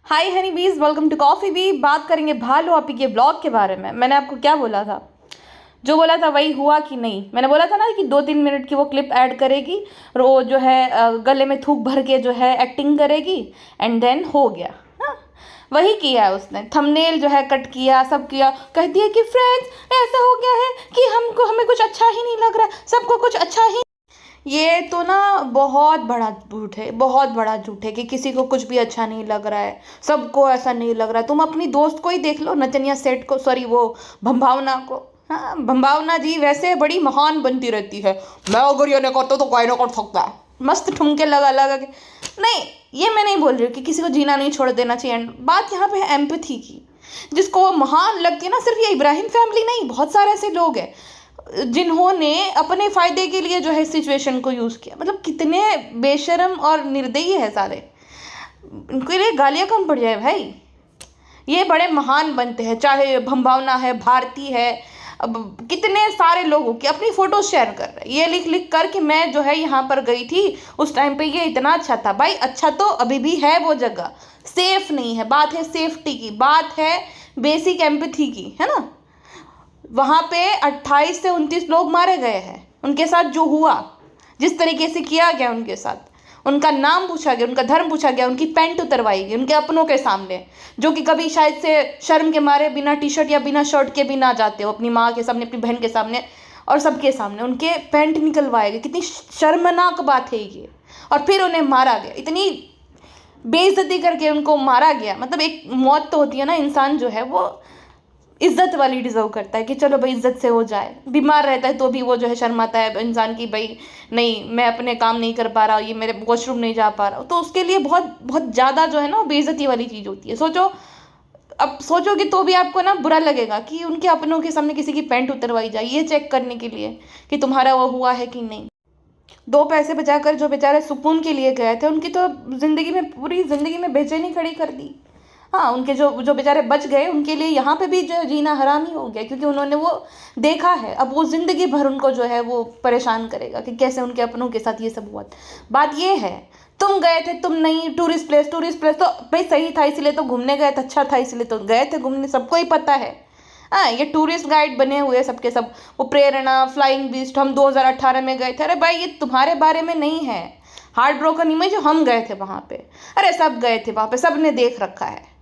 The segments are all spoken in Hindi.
हाय हनी बीज, वेलकम टू कॉफ़ी बी। बात करेंगे भालू आपी के ब्लॉग के बारे में। मैंने आपको क्या बोला था? जो बोला था वही हुआ कि नहीं? मैंने बोला था ना कि 2-3 मिनट की वो क्लिप ऐड करेगी और वो जो है गले में थूक भर के जो है एक्टिंग करेगी एंड देन हो गया। हाँ, वही किया है उसने। थंबनेल जो है कट किया, सब किया। कहती है कि फ्रेंड्स ऐसा हो गया है कि हमें कुछ अच्छा ही नहीं लग रहा, सबको कुछ अच्छा ही। ये तो ना बहुत बड़ा झूठ है, बहुत बड़ा झूठ है कि किसी को कुछ भी अच्छा नहीं लग रहा है, सबको ऐसा नहीं लग रहा है। तुम अपनी दोस्त को ही देख लो, नचनिया सेठ को, सॉरी वो भंभावना को। हाँ, भंभावना जी वैसे बड़ी महान बनती रहती है। मैं अगर ये नहीं करता तो कोई ना कर सकता है, मस्त ठुमके लगा लगा के। नहीं, ये मैं नहीं बोल रही हूँ कि किसी को जीना नहीं छोड़ देना चाहिए। बात यहाँ पे है एम्पैथी की। जिसको वो महान लगती है ना, सिर्फ ये इब्राहिम फैमिली नहीं, बहुत सारे ऐसे लोग हैं जिन्होंने अपने फायदे के लिए जो है सिचुएशन को यूज किया। मतलब कितने बेशरम और निर्दयी है सारे। इनके लिए गालियां कम पड़ जाए भाई। ये बड़े महान बनते हैं, चाहे भंभावना है, भारती है। अब कितने सारे लोगों की अपनी फोटो शेयर कर रहे हैं, ये लिख लिख कर कि मैं जो है यहाँ पर गई थी, उस टाइम पे ये इतना अच्छा था। भाई अच्छा तो अभी भी है वो जगह, सेफ नहीं है। बात है सेफ्टी की, बात है बेसिक एम्पैथी की, है ना। वहाँ पे 28 से 29 लोग मारे गए हैं। उनके साथ जो हुआ, जिस तरीके से किया गया उनके साथ, उनका नाम पूछा गया, उनका धर्म पूछा गया, उनकी पैंट उतरवाई गई उनके अपनों के सामने, जो कि कभी शायद से शर्म के मारे बिना टी शर्ट या बिना शर्ट के भी ना जाते हो, अपनी माँ के सामने, अपनी बहन के सामने और सबके सामने उनके पैंट निकलवाए गए। कितनी शर्मनाक बात है ये। और फिर उन्हें मारा गया, इतनी बेइज्जती करके उनको मारा गया। मतलब एक मौत तो होती है ना, इंसान जो है वो इज्जत वाली डिजर्व करता है कि चलो भाई इज्जत से हो जाए। बीमार रहता है तो भी वो जो है शर्माता है इंसान की, भाई नहीं मैं अपने काम नहीं कर पा रहा, ये मेरे वॉशरूम नहीं जा पा रहा, तो उसके लिए बहुत बहुत ज़्यादा जो है ना बेइज्जती वाली चीज़ होती है। सोचो, अब सोचोगे तो भी आपको ना बुरा लगेगा कि उनके अपनों के सामने किसी की पैंट उतरवाई जाए, ये चेक करने के लिए कि तुम्हारा वो हुआ है कि नहीं। दो पैसे बचाकर जो बेचारे सुकून के लिए गए थे, उनकी तो जिंदगी में, पूरी जिंदगी में बेचैनी खड़ी कर दी। हाँ, उनके जो जो बेचारे बच गए उनके लिए यहाँ पे भी जो जीना हराम ही हो गया, क्योंकि उन्होंने वो देखा है। अब वो जिंदगी भर उनको जो है वो परेशान करेगा कि कैसे उनके अपनों के साथ ये सब हुआ। बात ये है, तुम गए थे, तुम नहीं। टूरिस्ट प्लेस तो भाई सही था, इसलिए तो घूमने गए थे, अच्छा था इसलिए तो गए थे घूमने, सबको ही पता है। हाँ, ये टूरिस्ट गाइड बने हुए सबके सब। वो प्रेरणा, फ्लाइंग बीस्ट, हम 2018 में गए थे। अरे भाई ये तुम्हारे बारे में नहीं है। हार्ट ब्रोकन इमेज, हम गए थे वहाँ पे। अरे सब गए थे वहाँ पे, सब ने देख रखा है।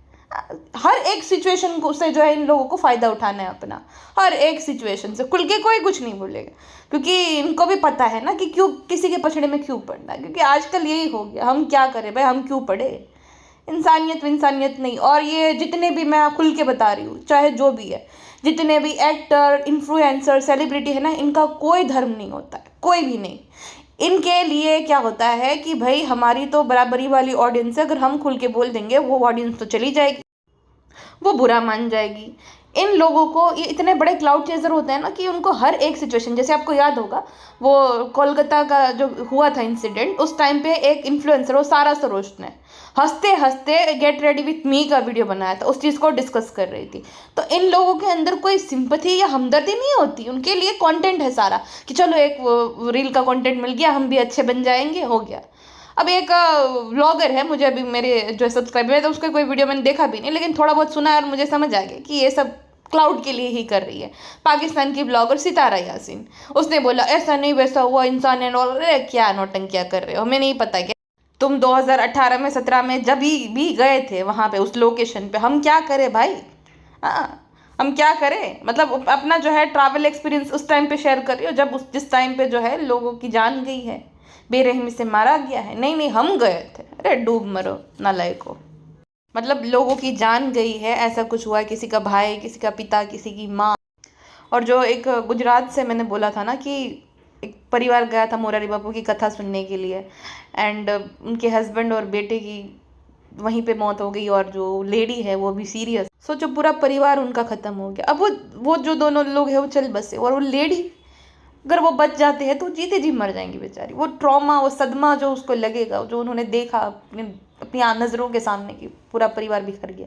हर एक सिचुएशन को से जो है इन लोगों को फायदा उठाना है अपना। हर एक सिचुएशन से खुल के कोई कुछ नहीं बोलेगा, क्योंकि इनको भी पता है ना कि क्यों किसी के पछड़े में क्यों पड़ना है। क्योंकि आजकल यही हो गया, हम क्या करें भाई, हम क्यों पढ़े। इंसानियत नहीं। और ये जितने भी, मैं खुल के बता रही हूँ, चाहे जो भी है, जितने भी एक्टर, इन्फ्लुएंसर, सेलिब्रिटी है ना, इनका कोई धर्म नहीं होता है, कोई भी नहीं। इनके लिए क्या होता है कि भाई हमारी तो बराबरी वाली ऑडियंस है, अगर हम खुल के बोल देंगे वो ऑडियंस तो चली जाएगी, वो बुरा मान जाएगी। इन लोगों को, ये इतने बड़े क्लाउड चेजर होते हैं ना कि उनको हर एक सिचुएशन, जैसे आपको याद होगा वो कोलकाता का जो हुआ था इंसिडेंट, उस टाइम पे एक इन्फ्लुएंसर, वो सारा सरोज ने हंसते हंसते गेट रेडी विथ मी का वीडियो बनाया था, उस चीज़ को डिस्कस कर रही थी। तो इन लोगों के अंदर कोई सिंपैथी या हमदर्दी नहीं होती, उनके लिए कंटेंट है सारा कि चलो एक रील का कंटेंट मिल गया, हम भी अच्छे बन जाएंगे, हो गया। अब एक व्लॉगर है, मुझे अभी मेरे जो सब्सक्राइबर है तो उसका कोई वीडियो मैंने देखा भी नहीं, लेकिन थोड़ा बहुत सुना है और मुझे समझ आ गया कि ये सब क्लाउड के लिए ही कर रही है। पाकिस्तान की ब्लॉगर सितारा यासीन, उसने बोला ऐसा नहीं वैसा हुआ, इंसान एंड ऑल। अरे क्या नौटंकियाँ कर रहे हो, हमें नहीं पता क्या। तुम 2018 में 17 में जब भी गए थे वहाँ पे उस लोकेशन पे, हम क्या करें भाई। हाँ, हम क्या करें। मतलब अपना जो है ट्रैवल एक्सपीरियंस उस टाइम पे शेयर कर रही हो जब जिस टाइम पे जो है लोगों की जान गई है, बेरहमी से मारा गया है। नहीं नहीं, हम गए थे। अरे डूब मरो नालायको। मतलब लोगों की जान गई है, ऐसा कुछ हुआ है, किसी का भाई, किसी का पिता, किसी की माँ। और जो एक गुजरात से मैंने बोला था ना कि एक परिवार गया था मोरारी बापू की कथा सुनने के लिए, एंड उनके हस्बैंड और बेटे की वहीं पे मौत हो गई, और जो लेडी है वो भी सीरियस। सोचो, पूरा परिवार उनका ख़त्म हो गया। अब वो जो दोनों लोग हैं वो चल बसे, और वो लेडी अगर वो बच जाते हैं तो जीते जी मर जाएंगी बेचारी। वो ट्रॉमा, वो सदमा जो उसको लगेगा, जो उन्होंने देखा अपनी नज़रों के सामने कि पूरा परिवार बिखर गया,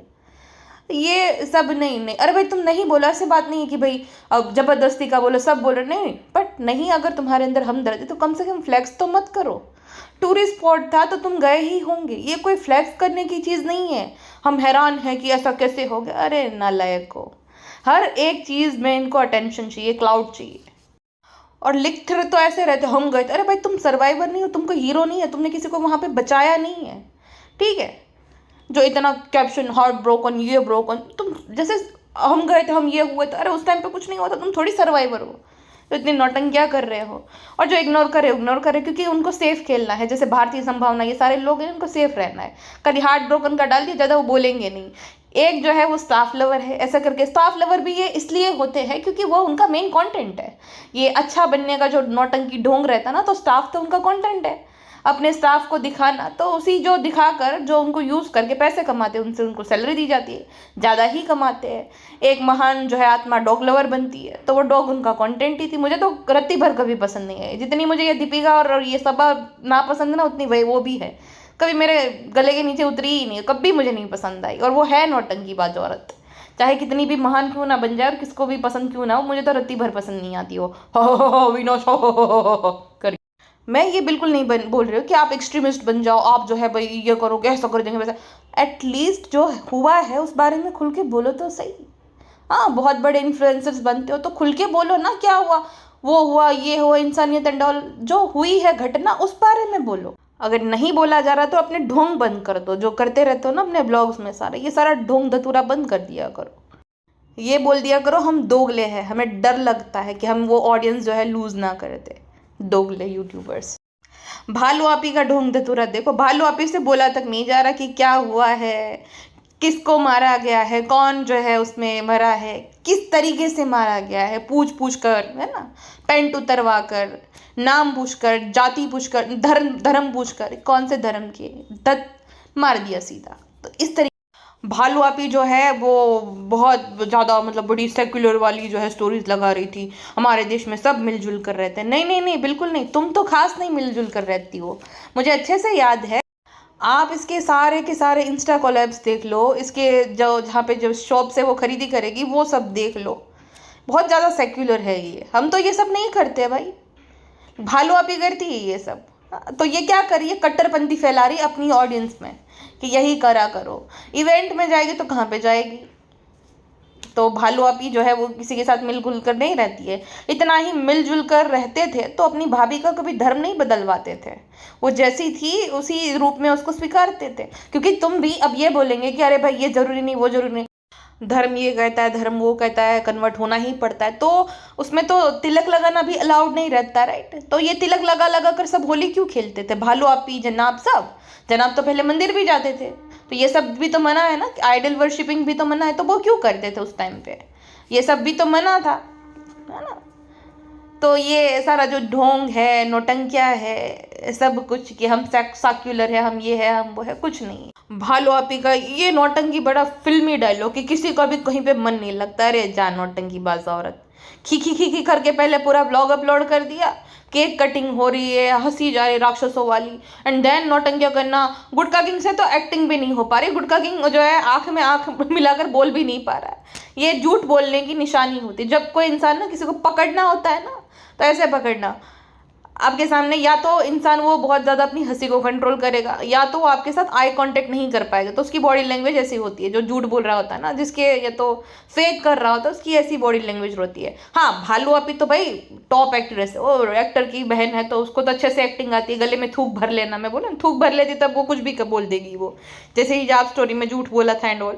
ये सब नहीं। अरे भाई तुम नहीं बोला, ऐसे बात नहीं है कि भाई अब जबरदस्ती का बोलो, सब बोलो, नहीं। बट नहीं, अगर तुम्हारे अंदर हमदर्द है तो कम से कम फ्लैक्स तो मत करो। टूरिस्ट स्पॉट था तो तुम गए ही होंगे, ये कोई फ्लैक्स करने की चीज़ नहीं है। हम हैरान हैं कि ऐसा कैसे हो गया। अरे नालायक हो, हर एक चीज़ में इनको अटेंशन चाहिए, क्लाउड चाहिए। और लिखते रहे तो ऐसे रहते हम गए थे। अरे भाई तुम सर्वाइवर नहीं हो, तुम कोई हीरो नहीं है, तुमने किसी को वहाँ पे बचाया नहीं है, ठीक है। जो इतना कैप्शन हार्ट ब्रोकन, ये ब्रोकन, तुम जैसे हम गए थे, हम ये हुए थे, अरे उस टाइम पे कुछ नहीं हुआ था, तुम थोड़ी सर्वाइवर हो, तो इतनी नौटंकियाँ कर रहे हो। और जो इग्नोर करे क्योंकि उनको सेफ खेलना है, जैसे भारतीय संभावना, ये सारे लोग हैं, उनको सेफ रहना है। कभी हार्ट ब्रोकन का डाल दिया, ज़्यादा वो बोलेंगे नहीं। एक जो है वो स्टाफ लवर है, ऐसा करके। स्टाफ लवर भी ये इसलिए होते हैं क्योंकि वो उनका मेन कंटेंट है। ये अच्छा बनने का जो नौटंकी ढोंग रहता है ना, तो स्टाफ तो उनका कंटेंट है, अपने स्टाफ को दिखाना। तो उसी जो दिखाकर जो उनको यूज़ करके पैसे कमाते हैं, उनसे उनको सैलरी दी जाती है, ज़्यादा ही कमाते हैं। एक महान जो है आत्मा डॉग लवर बनती है, तो वो डॉग उनका कंटेंट ही थी। मुझे तो रत्ती भर कभी पसंद नहीं है, जितनी मुझे ये दीपिका और ये सब ना पसंद ना, उतनी वही वो भी है, कभी मेरे गले के नीचे उतरी ही नहीं, कभी मुझे नहीं पसंद आई। और वो है नौटंकीबाज औरत, चाहे कितनी भी महान क्यों ना बन जाए और किसको भी पसंद क्यों ना हो, मुझे तो रत्ती भर पसंद नहीं आती। वो हो विनोद हो करी। मैं ये बिल्कुल नहीं बोल रही हूँ कि आप एक्सट्रीमिस्ट बन जाओ, आप जो है भाई ये करो, ऐसा कर देंगे वैसा। एटलीस्ट जो हुआ है उस बारे में खुल के बोलो तो सही। हाँ, बहुत बड़े इन्फ्लुएंसर्स बनते हो तो खुल के बोलो ना, क्या हुआ, वो हुआ, ये हुआ, इंसानियत एंड ऑल, जो हुई है घटना उस बारे में बोलो। अगर नहीं बोला जा रहा तो अपने ढोंग बंद कर दो, जो करते रहते हो ना अपने ब्लॉग्स में, सारा ये सारा ढोंग धतूरा बंद कर दिया करो। ये बोल दिया करो हम दोगले हैं, हमें डर लगता है कि हम वो ऑडियंस जो है लूज ना करते। दोगले यूट्यूबर्स। भालू आपी का ढोंग धतूरा देखो, भालू आपी से बोला तक नहीं जा रहा कि क्या हुआ है, किसको मारा गया है, कौन जो है उसमें मरा है, किस तरीके से मारा गया है, पूछ पूछ कर, है ना, पैंट उतरवा कर, नाम पूछ कर, जाति पूछ कर, धर्म पूछ कर, कौन से धर्म के, दत्त मार दिया सीधा। तो इस तरीके भालू आपी जो है वो बहुत ज़्यादा मतलब बड़ी सेक्युलर वाली जो है स्टोरीज लगा रही थी, हमारे देश में सब मिलजुल कर रहते हैं। नहीं नहीं नहीं, बिल्कुल नहीं, तुम तो खास नहीं मिलजुल कर रहती हो, मुझे अच्छे से याद है। आप इसके सारे के सारे इंस्टा कोलैब्स देख लो, इसके जो जहाँ पे जो शॉप से वो खरीदी करेगी वो सब देख लो, बहुत ज़्यादा सेक्युलर है ये। हम तो ये सब नहीं करते भाई, भालू आपी करती है ये सब। तो ये क्या करिए, कट्टरपंथी फैला रही अपनी ऑडियंस में कि यही करा करो। इवेंट में जाएगी तो कहाँ पे जाएगी, तो भालू आपी जो है वो किसी के साथ मिलजुल कर नहीं रहती है। इतना ही मिलजुल कर रहते थे तो अपनी भाभी का कभी धर्म नहीं बदलवाते थे, वो जैसी थी उसी रूप में उसको स्वीकारते थे। क्योंकि तुम भी अब ये बोलेंगे कि अरे भाई ये जरूरी नहीं, वो जरूरी नहीं, धर्म ये कहता है, धर्म वो कहता है, कन्वर्ट होना ही पड़ता है, तो उसमें तो तिलक लगाना भी अलाउड नहीं रहता, राइट। तो ये तिलक लगा लगा कर सब होली क्यों खेलते थे, भालू आपी जनाब सब, जनाब तो पहले मंदिर भी जाते थे, तो ये सब भी तो मना है ना, आइडल वर्शिपिंग भी तो मना है, तो वो क्यों करते थे उस टाइम पे, ये सब भी तो मना था, है ना। तो ये सारा जो ढोंग है, नौटंकिया है, सब कुछ कि हम सेक्युलर है, हम ये है, हम वो है, कुछ नहीं। भालू आपी का ये नौटंकी बड़ा फिल्मी डायलॉग कि किसी का भी कहीं पे मन नहीं लगता। अरे जा नौटंकी बाज औरत, खी खी करके पहले पूरा ब्लॉग अपलोड कर दिया, केक कटिंग हो रही है, हंसी जा रही है राक्षसों वाली, एंड देन नौटंकिया करना। गुटका किंग से तो एक्टिंग भी नहीं हो पा रही, गुटका किंग जो है आंख में आंख मिलाकर बोल भी नहीं पा रहा है। ये झूठ बोलने की निशानी होती है। जब कोई इंसान ना किसी को पकड़ना होता है ना, तो ऐसे पकड़ना आपके सामने, या तो इंसान वो बहुत ज़्यादा अपनी हंसी को कंट्रोल करेगा, या तो वो आपके साथ आई कांटेक्ट नहीं कर पाएगा, तो उसकी बॉडी लैंग्वेज ऐसी होती है। जो झूठ बोल रहा होता है ना, जिसके या तो फेक कर रहा होता है, उसकी ऐसी बॉडी लैंग्वेज होती है। हाँ, भालू आपी तो भाई टॉप एक्ट्रेस है, वो एक्टर की बहन है, तो उसको तो अच्छे से एक्टिंग आती है। गले में थूक भर लेना, मैं बोला थूक भर लेती तब वो कुछ भी बोल देगी, वो जैसे हिजाब स्टोरी में झूठ बोला था एंड ऑल।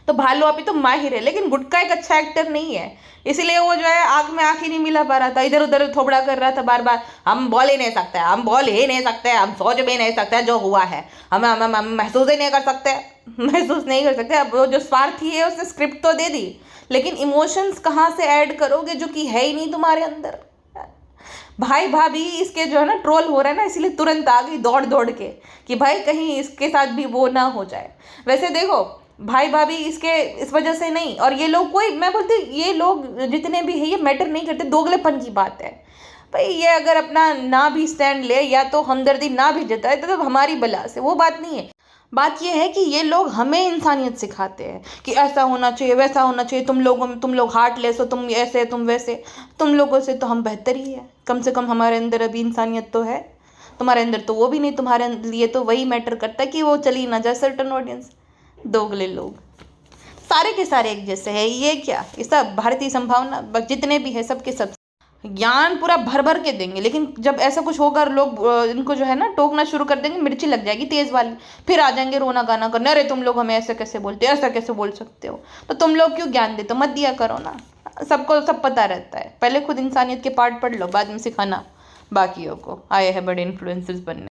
तो भालू आपी तो माहिर है, लेकिन गुटका एक अच्छा एक्टर नहीं है, इसीलिए वो जो है आंख में आंख ही नहीं मिला पा रहा था, इधर उधर थोबड़ा कर रहा था बार बार। हम बोल ही नहीं सकते, हम बोल ही नहीं सकते, हम सोच भी नहीं सकते जो हुआ है, हम महसूस ही नहीं कर सकते, महसूस नहीं कर सकते। अब वो जो स्वार्थी है उसने स्क्रिप्ट तो दे दी, लेकिन इमोशंस कहाँ से ऐड करोगे जो कि है ही नहीं तुम्हारे अंदर। भाई भाभी इसके जो है ना ट्रोल हो रहा है ना, इसीलिए तुरंत आ गई दौड़ दौड़ के कि भाई कहीं इसके साथ भी वो ना हो जाए। वैसे देखो भाई भाभी इसके इस वजह से नहीं, और ये लोग कोई, मैं बोलती ये लोग जितने भी है ये मैटर नहीं करते, दोगलेपन की बात है भाई। ये अगर अपना ना भी स्टैंड ले या तो हमदर्दी ना भी जताए तो हमारी बला से, वो बात नहीं है। बात ये है कि ये लोग हमें इंसानियत सिखाते हैं कि ऐसा होना चाहिए, वैसा होना चाहिए, तुम लोग हार्टलेस हो, तुम ऐसे तुम वैसे। तुम लोगों से तो हम बेहतर ही है, कम से कम हमारे अंदर अभी इंसानियत तो है, तुम्हारे अंदर तो वो भी नहीं। तुम्हारे लिए तो वही मैटर करता है कि वो चली ना जाए सर्टन ऑडियंस, दोगले लोग सारे के सारे एक जैसे हैं। ये क्या, ये सब भारतीय संभावना जितने भी है सबके सब ज्ञान पूरा भर भर के देंगे, लेकिन जब ऐसा कुछ होगा लोग इनको जो है ना टोकना शुरू कर देंगे, मिर्ची लग जाएगी तेज वाली, फिर आ जाएंगे रोना गाना करने, अरे तुम लोग हमें ऐसे कैसे बोलते हो, ऐसा कैसे बोल सकते हो, तो तुम लोग क्यों ज्ञान देते हो, मत दिया करो ना। सबको सब पता रहता है, पहले खुद इंसानियत के पार्ट पढ़ लो, बाद में सिखाना बाकियों को। आए हैं बड़े इन्फ्लुएंसर्स बनने।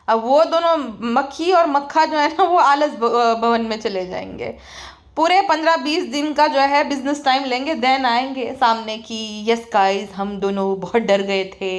अब वो दोनों मक्खी और मक्खा जो है ना वो आलस भवन में चले जाएंगे, पूरे 15-20 दिन का जो है बिजनेस टाइम लेंगे, देन आएंगे सामने कि यस गाइस हम दोनों बहुत डर गए थे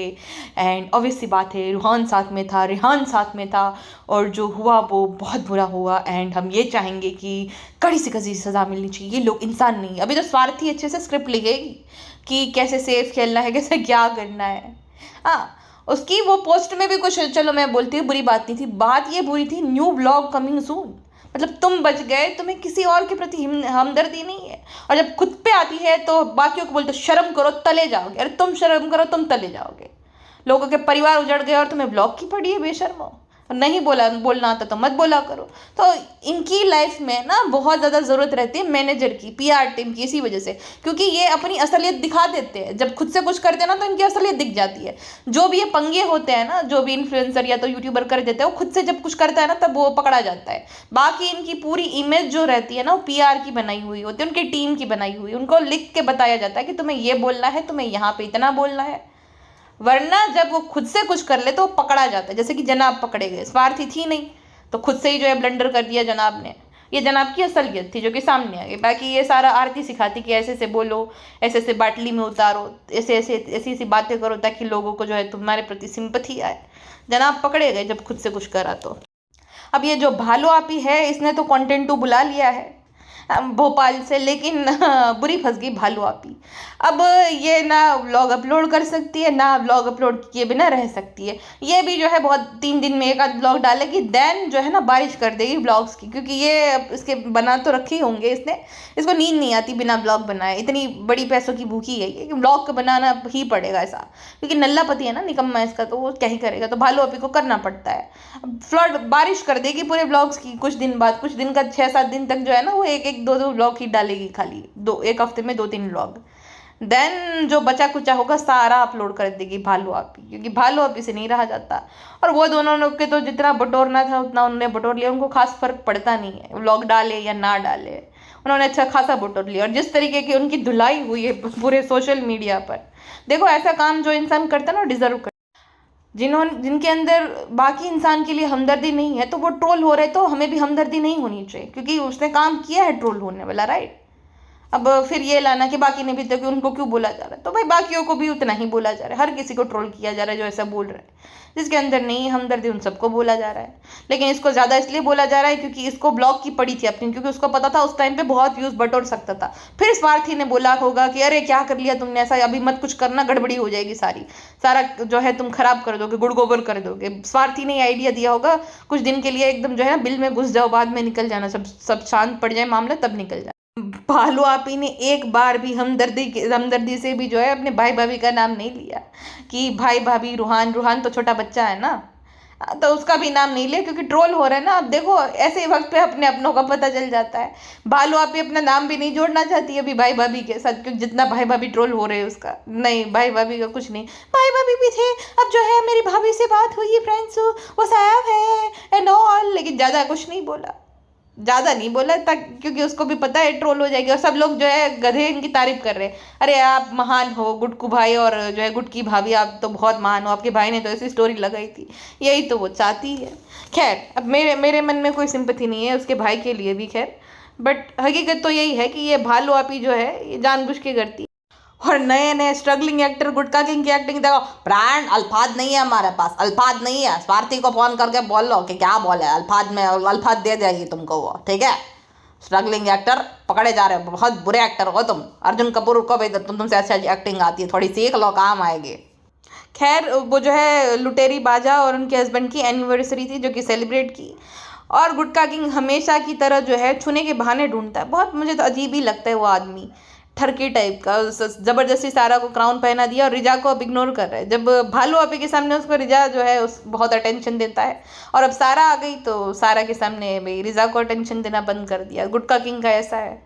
एंड ऑब्वियस सी बात है रूहान साथ में था, रेहान साथ में था और जो हुआ वो बहुत बुरा हुआ एंड हम ये चाहेंगे कि कड़ी से कड़ी सज़ा मिलनी चाहिए, ये लोग इंसान नहीं। अभी तो स्वार्थी अच्छे से स्क्रिप्ट लिखेगी कि कैसे सेफ खेलना है, कैसे क्या करना है। हाँ, उसकी वो पोस्ट में भी कुछ, चलो मैं बोलती हूँ बुरी बात नहीं थी, बात ये बुरी थी न्यू ब्लॉग कमिंग सून, मतलब तुम बच गए, तुम्हें किसी और के प्रति हमदर्दी नहीं है, और जब खुद पे आती है तो बाकियों को बोलते शर्म करो तले जाओगे। अरे तुम शर्म करो तुम तले जाओगे, लोगों के परिवार उजड़ गए और तुम्हें ब्लॉक की पड़ी है बेशर्मो। नहीं बोलना आता तो मत बोला करो। तो इनकी लाइफ में ना बहुत ज़्यादा ज़रूरत रहती है मैनेजर की, पीआर टीम की, इसी वजह से, क्योंकि ये अपनी असलियत दिखा देते हैं। जब खुद से कुछ करते हैं ना तो इनकी असलियत दिख जाती है। जो भी ये पंगे होते हैं ना, जो भी इन्फ्लुएंसर या तो यूट्यूबर कर देते हैं, वो खुद से जब कुछ करता है ना तब वो पकड़ा जाता है। बाकी इनकी पूरी इमेज जो रहती है ना वो पीआर की बनाई हुई होती है, उनकी टीम की बनाई हुई, उनको लिख के बताया जाता है कि तुम्हें ये बोलना है, तुम्हें यहाँ पे इतना बोलना है, वरना जब वो खुद से कुछ कर ले तो वो पकड़ा जाता है। जैसे कि जनाब पकड़े गए, स्वार्थी थी नहीं तो खुद से ही जो है ब्लंडर कर दिया जनाब ने। ये जनाब की असलियत थी जो कि सामने आ गई। बाकी ये सारा आरती सिखाती कि ऐसे से बोलो, ऐसे से बाटली में उतारो, ऐसे ऐसे ऐसी ऐसी बातें करो ताकि लोगों को जो है तुम्हारे प्रति सिंपथी आए। जनाब पकड़े गए जब खुद से कुछ करा तो। अब ये जो भालू आपी है इसने तो कंटेंट टू बुला लिया है भोपाल से, लेकिन बुरी फंस गई भालू आपी। अब ये ना व्लॉग अपलोड कर सकती है, ना व्लॉग अपलोड किए बिना रह सकती है। ये भी जो है बहुत 3 दिन में एक आध व्लॉग डालेगी, देन जो है ना बारिश कर देगी व्लॉग्स की, क्योंकि ये इसके बना तो रखे होंगे इसने, इसको नींद नहीं आती बिना व्लॉग बनाए। इतनी बड़ी पैसों की भूखी है कि व्लॉग को बनाना ही पड़ेगा ऐसा, क्योंकि नल्ला पति है ना निकम्मा इसका, तो वो क्या ही करेगा, तो भालू आपी को करना पड़ता है। फ्लड बारिश कर देगी पूरे व्लॉग्स की, कुछ दिन बाद, कुछ दिन का 6-7 दिन तक जो है ना वो एक दो व्लॉग ही डालेगी खाली, एक हफ्ते में 2-3 व्लॉग। देन जो बचा कुचा होगा सारा अपलोड कर देगी भालू आपी, क्योंकि भालू आपी से नहीं रहा जाता। और वो दोनों लोग के तो जितना बटोरना था उतना उन्होंने बटोर लिया, उनको खास फर्क पड़ता नहीं है व्लॉग डाले या ना डाले, उन्होंने अच्छा खासा बटोर लिया। और जिस तरीके की उनकी धुलाई हुई है पूरे सोशल मीडिया पर, देखो ऐसा काम जो इंसान करता है ना डिजर्व करता है। जिनके अंदर बाकी इंसान के लिए हमदर्दी नहीं है तो वो ट्रोल हो रहे, तो हमें भी हमदर्दी नहीं होनी चाहिए, क्योंकि उसने काम किया है ट्रोल होने वाला, राइट। अब फिर ये लाना कि बाकी ने भी तो कि उनको क्यों बोला जा रहा है, तो भाई बाकियों को भी उतना ही बोला जा रहा है, हर किसी को ट्रोल किया जा रहा है जो ऐसा बोल रहा है। जिसके अंदर नहीं हमदर्दी उन सबको बोला जा रहा है, लेकिन इसको ज़्यादा इसलिए बोला जा रहा है क्योंकि इसको ब्लॉक की पड़ी थी अपनी, क्योंकि उसको पता था उस टाइम पे बहुत व्यूज़ बटोर सकता था। फिर स्वार्थी ने बोला होगा कि अरे क्या कर लिया तुमने ऐसा, अभी मत कुछ करना, गड़बड़ी हो जाएगी सारा जो है तुम खराब कर दोगे, गुड़ गोबर कर दोगे। स्वार्थी ने आइडिया दिया होगा कुछ दिन के लिए एकदम जो है बिल में घुस जाओ, बाद में निकल जाना, सब शांत पड़ जाए मामला तब निकल जाए। भालू आपी ने एक बार भी हमदर्दी से भी जो है अपने भाई भाभी का नाम नहीं लिया कि भाई भाभी रूहान तो छोटा बच्चा है ना, तो उसका भी नाम नहीं लिया, क्योंकि ट्रोल हो रहा है ना। अब देखो ऐसे वक्त पे अपने अपनों का पता चल जाता है। भालू आपी अपना नाम भी नहीं जोड़ना चाहती अभी भाई भाभी के साथ, क्योंकि जितना भाई भाभी ट्रोल हो रहे हैं उसका, नहीं भाई भाभी का कुछ नहीं, भाई भाभी भी थे, अब जो है मेरी भाभी से बात हुई है फ्रेंड्स, वो साहब है एंड ऑल, लेकिन ज़्यादा कुछ नहीं बोला, ज़्यादा नहीं बोला तक, क्योंकि उसको भी पता है ट्रोल हो जाएगी। और सब लोग जो है गधे इनकी तारीफ कर रहे हैं, अरे आप महान हो गुटकू भाई और जो है गुटकी भाभी, आप तो बहुत महान हो, आपके भाई ने तो ऐसी स्टोरी लगाई थी। यही तो वो चाहती है। खैर अब मेरे मन में कोई सिंपैथी नहीं है उसके भाई के लिए भी, खैर, बट हकीकत तो यही है कि ये भालू आपी जो है ये जानबूझ के करती है। और नए नए स्ट्रगलिंग एक्टर गुटका किंग की एक्टिंग देखो, ब्रांड अल्फाज नहीं है हमारे पास, अल्फाज नहीं है, स्वार्थी को फोन करके बोल लो कि क्या बोले, अल्फाज में अल्फाज दे देगी तुमको वो, ठीक है। स्ट्रगलिंग एक्टर पकड़े जा रहे हो, बहुत बुरे एक्टर हो तुम। अर्जुन कपूर को भी तुमसे ऐसी एक्टिंग आती है, थोड़ी सीख लो, काम आएगी। खैर वो जो है लुटेरी बाजा और उनके हस्बैंड की एनिवर्सरी थी जो कि सेलिब्रेट की, और गुटका किंग हमेशा की तरह जो है छूने के बहाने ढूंढता है। बहुत मुझे तो अजीब ही लगता है वो आदमी, ठरकी टाइप का, ज़बरदस्ती सारा को क्राउन पहना दिया और रिजा को अब इग्नोर कर रहा है। जब भालू आपी के सामने उसको रिजा जो है उस बहुत अटेंशन देता है, और अब सारा आ गई तो सारा के सामने भाई रिजा को अटेंशन देना बंद कर दिया। गुटका किंग का ऐसा है,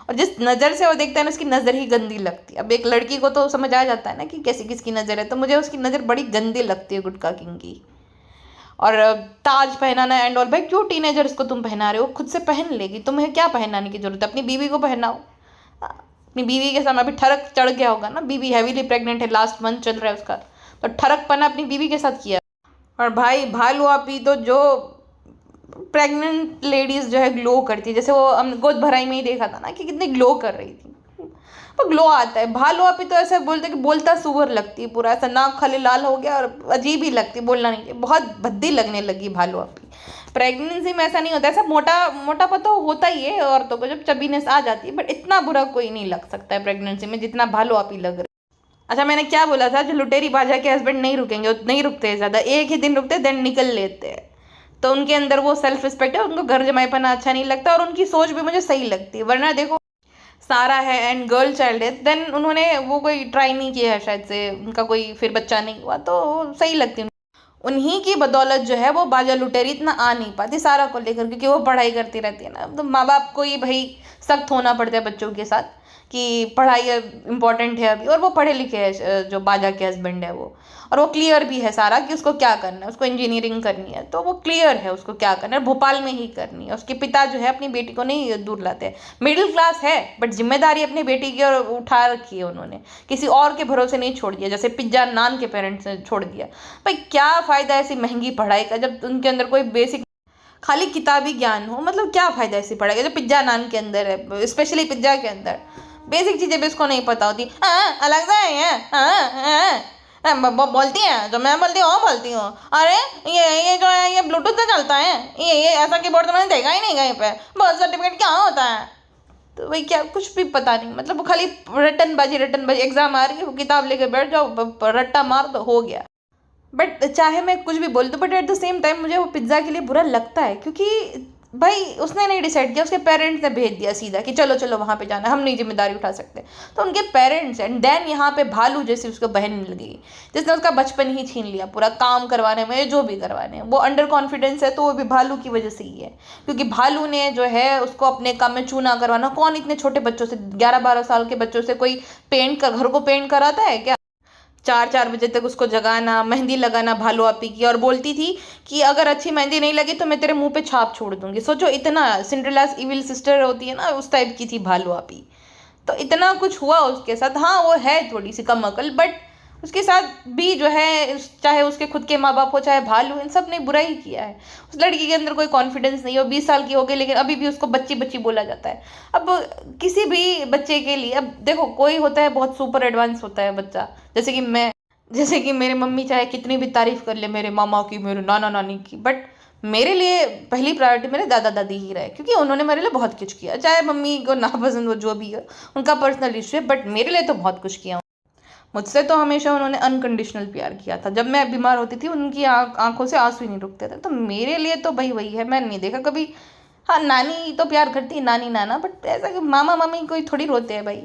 और जिस नज़र से वो देखता है ना उसकी नज़र ही गंदी लगती है। अब एक लड़की को तो समझ आ जाता है ना कि कैसी किसकी नज़र है, तो मुझे उसकी नज़र बड़ी गंदी लगती है गुटका किंग की। और ताज पहनाना एंड ऑल, भाई क्यों टीनेजर्स को तुम पहना रहे हो, खुद से पहन लेगी, तुम्हें क्या पहनाने की जरूरत है, अपनी बीवी को पहनाओ। अपनी बीवी के सामने अभी ठरक चढ़ गया होगा ना, बीवी हैवीली प्रेग्नेंट है, लास्ट मंथ चल रहा है उसका, तो ठरक पना अपनी बीवी के साथ किया। और भाई भालू आपी तो जो प्रेग्नेंट लेडीज जो है ग्लो करती है, जैसे वो हम गोद भराई में ही देखा था ना कि कितनी ग्लो कर रही थी, तो ग्लो आता है। भालू आपी तो ऐसा बोलते कि बोलता सुअर लगती है, पूरा ऐसा नाक खाली लाल हो गया और अजीब ही लगती, बोलना नहीं, बहुत भद्दी लगने लगी भालू आपी। प्रेगनेंसी में ऐसा नहीं होता, ऐसा मोटापा तो होता ही है औरतों को जब चबीनेस आ जाती है, बट इतना बुरा कोई नहीं लग सकता है प्रेगनेंसी में जितना भालू आपी लग रही है। अच्छा, मैंने क्या बोला था, जो लुटेरी बाजा के हस्बैंड नहीं रुकेंगे, नहीं रुकते हैं ज़्यादा, एक ही दिन रुकते देन निकल लेते हैं, तो उनके अंदर वो सेल्फ रिस्पेक्ट है, उनको घर जमाईपना अच्छा नहीं लगता, और उनकी सोच भी मुझे सही लगती है। वरना देखो सारा है एंड गर्ल चाइल्ड है, देन उन्होंने वो कोई ट्राई नहीं किया है, शायद से उनका कोई फिर बच्चा नहीं हुआ, तो सही लगती है। उन्हीं की बदौलत जो है वो बाजा लुटेरी इतना आ नहीं पाती सारा को लेकर, क्योंकि वो पढ़ाई करती रहती है ना, तो माँ बाप को ही भाई सख्त होना पड़ता है बच्चों के साथ कि पढ़ाई इंपॉर्टेंट है अभी, और वो पढ़े लिखे है जो बाजा के हस्बैंड है वो, और वो क्लियर भी है सारा कि उसको क्या करना है, उसको इंजीनियरिंग करनी है, तो वो क्लियर है उसको क्या करना है, भोपाल में ही करनी है। उसके पिता जो है अपनी बेटी को नहीं दूर लाते हैं, मिडिल क्लास है बट जिम्मेदारी अपनी बेटी की और उठा रखी है उन्होंने, किसी और के भरोसे नहीं छोड़ दिया, जैसे पिज्जा नान के पेरेंट्स ने छोड़ दिया। भाई क्या फ़ायदा ऐसी महंगी पढ़ाई का जब उनके अंदर कोई बेसिक खाली किताबी ज्ञान हो, मतलब क्या फ़ायदा ऐसी पढ़ाई का जो पिज्जा नान के अंदर है, स्पेशली पिज्जा के अंदर बेसिक चीज़ें भी उसको नहीं पता होती। हाँ अलग सा है, बोलती है जो मैं बोलती हूँ वो बोलती हूँ, अरे ये जो है ये ब्लूटूथ से चलता है, ये ऐसा कीबोर्ड तो मैंने देखा ही नहीं कहीं पे, बर्थ सर्टिफिकेट क्या होता है, तो भाई क्या कुछ भी पता नहीं, मतलब वो खाली रटनबाजी, एग्जाम आ रही है वो किताब लेके बैठ जाओ, रट्टा मार दो, हो गया। बट चाहे मैं कुछ भी बोल दूँ, but at the same time मुझे वो पिज्ज़ा के लिए बुरा लगता है, क्योंकि भाई उसने नहीं डिसाइड किया, उसके पेरेंट्स ने भेज दिया सीधा कि चलो चलो वहाँ पे जाना, हम नहीं जिम्मेदारी उठा सकते, तो उनके पेरेंट्स एंड देन यहाँ पे भालू जैसी उसको बहन मिल गई जिसने उसका बचपन ही छीन लिया, पूरा काम करवाने में जो भी करवाने, वो अंडर कॉन्फिडेंस है तो वो भी भालू की वजह से ही है, क्योंकि भालू ने जो है उसको अपने काम में चूना करवाना। कौन इतने छोटे बच्चों से, 11-12 साल के बच्चों से कोई घर को पेंट कराता है क्या? 4-4 बजे तक उसको जगाना, मेहंदी लगाना भालू आपी की, और बोलती थी कि अगर अच्छी मेहंदी नहीं लगी तो मैं तेरे मुंह पे छाप छोड़ दूंगी। सोचो, इतना सिंड्रेलास इविल सिस्टर होती है ना, उस टाइप की थी भालू आपी, तो इतना कुछ हुआ उसके साथ। हाँ वो है थोड़ी सी कम अकल, बट उसके साथ भी जो है चाहे उसके खुद के माँ बाप हो चाहे भालू, इन सब ने बुरा ही किया है। उस लड़की के अंदर कोई कॉन्फिडेंस नहीं है, 20 साल की हो गई लेकिन अभी भी उसको बच्ची बच्ची बोला जाता है। अब किसी भी बच्चे के लिए, अब देखो कोई होता है बहुत सुपर एडवांस होता है बच्चा, जैसे कि मेरी मम्मी चाहे कितनी भी तारीफ कर ले मेरे मामा की, मेरे नाना नानी की, बट मेरे लिए पहली प्रायोरिटी मेरे दादा दादी ही रहे, क्योंकि उन्होंने मेरे लिए बहुत कुछ किया। चाहे मम्मी को नापसंद हो जो भी है, उनका पर्सनल इशू है, बट मेरे लिए तो बहुत कुछ किया। मुझसे तो हमेशा उन्होंने अनकंडीशनल प्यार किया था। जब मैं बीमार होती थी उनकी आंखों से आंसू ही नहीं रुकते थे, तो मेरे लिए तो भाई वही है। मैंने नहीं देखा कभी, हाँ नानी तो प्यार करती है, नानी नाना, बट ऐसा कि मामा मामी कोई थोड़ी रोते हैं भाई।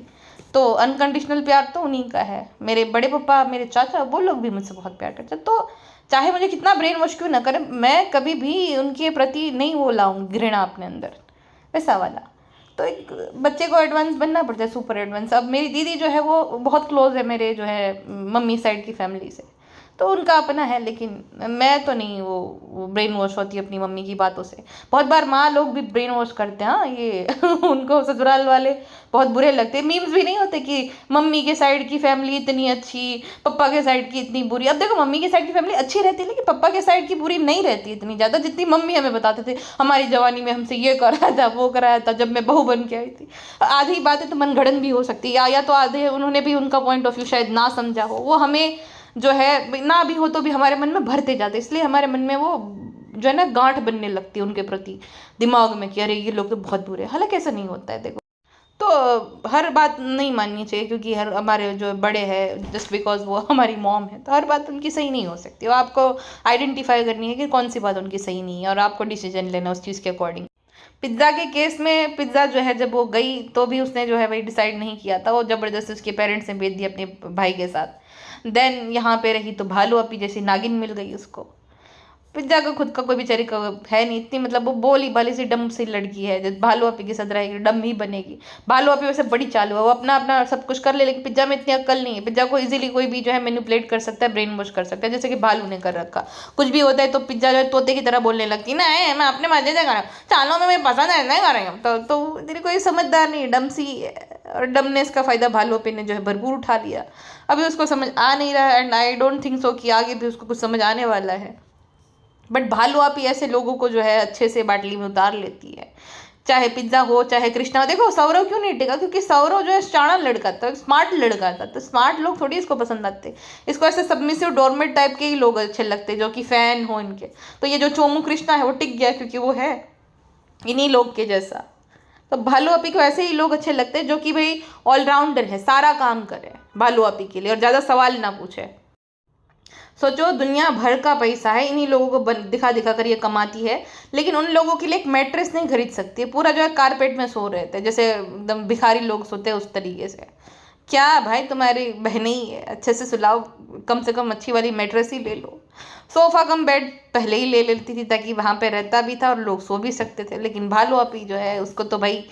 तो अनकंडीशनल प्यार तो उन्हीं का है। मेरे बड़े पापा, मेरे चाचा, वो लोग भी मुझसे बहुत प्यार करते हैं। तो चाहे मुझे कितना ब्रेन वॉश क्यों ना करे, मैं कभी भी उनके प्रति नहीं वो लाऊंगी घृणा अपने अंदर, वैसा वाला। तो एक बच्चे को एडवांस बनना पड़ता है, सुपर एडवांस। अब मेरी दीदी जो है वो बहुत क्लोज है मेरे जो है मम्मी साइड की फैमिली से, तो उनका अपना है, लेकिन मैं तो नहीं वो ब्रेन वॉश होती अपनी मम्मी की बातों से। बहुत बार माँ लोग भी ब्रेन वॉश करते हैं, हाँ ये उनको ससुराल वाले बहुत बुरे लगते हैं। मीम्स भी नहीं होते कि मम्मी के साइड की फैमिली इतनी अच्छी, पापा के साइड की इतनी बुरी। अब देखो मम्मी के साइड की फैमिली अच्छी रहती है, लेकिन पापा के साइड की बुरी नहीं रहती इतनी ज़्यादा, जितनी मम्मी हमें बताते थे हमारी जवानी में हमसे ये कराया था वो कराया था जब मैं बहू बन के आई थी। आधी बातें तो मनगढ़ंत भी हो सकती है, या तो आधे उन्होंने भी उनका पॉइंट ऑफ व्यू शायद ना समझा हो, वो हमें जो है ना भी हो तो भी हमारे मन में भरते जाते, इसलिए हमारे मन में वो जो है ना गांठ बनने लगती है उनके प्रति दिमाग में कि अरे ये लोग तो बहुत बुरे हैं। हालांकि ऐसा नहीं होता है। देखो तो हर बात नहीं माननी चाहिए, क्योंकि हर हमारे जो बड़े हैं जस्ट बिकॉज वो हमारी मॉम है तो हर बात उनकी सही नहीं हो सकती। वो आपको आइडेंटिफाई करनी है कि कौन सी बात उनकी सही नहीं है, और आपको डिसीजन लेना उस चीज़ के अकॉर्डिंग। पिज़्ज़ा के केस में पिज़्ज़ा जो है जब वो गई तो भी उसने जो है वही डिसाइड नहीं किया था, वो ज़बरदस्ती उसके पेरेंट्स ने भेज दी अपने भाई के साथ। देन यहाँ पे रही तो भालू अपी जैसी नागिन मिल गई उसको। पिज्जा का खुद का कोई बेचारी का है नहीं इतनी, मतलब वो बोली बाली सी डम सी लड़की है जो भालू अपी के साथ रहेगी डम ही बनेगी। भालू अपी वैसे बड़ी चालू है, वो अपना अपना सब कुछ कर ले, लेकिन पिज्जा में इतनी अक्ल नहीं है। पिज्जा को इजीली कोई भी जो है मैनिपुलेट कर सकता है, ब्रेन वॉश कर सकता है, जैसे कि भालू ने कर रखा। कुछ भी होता है तो पिज्जा जो है तोते की तरह बोलने लगती ना है, मैं अपने मजे से कर रहा हूँ, चालों में मैं पसंद है नहीं कर रही हूँ। तो तेरी कोई समझदार नहीं, डम सी है। और डमनेस का फायदा भालू अपी ने जो है भरपूर उठा लिया। अभी उसको समझ आ नहीं रहा है, and I don't think so कि आगे भी उसको कुछ समझ आने वाला है। बट भालू आप ही ऐसे लोगों को जो है अच्छे से बाटली में उतार लेती है, चाहे पिज्ज़ा हो चाहे कृष्णा हो। देखो सौरव क्यों नहीं टिका, क्योंकि सौरव जो है शाणा लड़का था, स्मार्ट लड़का था, तो स्मार्ट लोग थोड़ी इसको पसंद आते। इसको ऐसे सबमिसिव डोरमेट टाइप के ही लोग अच्छे लगते जो कि फ़ैन हो इनके। तो ये जो चोमू कृष्णा है वो टिक गया क्योंकि वो है इन्हीं लोग के जैसा। तो भालू अपी को ऐसे ही लोग अच्छे लगते हैं जो कि भाई ऑलराउंडर है, सारा काम करे भालू अपी के लिए और ज़्यादा सवाल ना पूछे। सोचो दुनिया भर का पैसा है इन्हीं लोगों को दिखा दिखा कर ये कमाती है, लेकिन उन लोगों के लिए एक मैट्रेस नहीं खरीद सकती, पूरा जो है कारपेट में सो रहे थे जैसे एकदम भिखारी लोग सोते हैं उस तरीके से। क्या भाई तुम्हारी बहनें ही है, अच्छे से सुलाओ, कम से कम अच्छी वाली मैट्रेस ही ले लो। सोफ़ा कम बेड पहले ही ले लेती थी ताकि वहाँ पे रहता भी था और लोग सो भी सकते थे, लेकिन भालू अपी जो है उसको तो भाई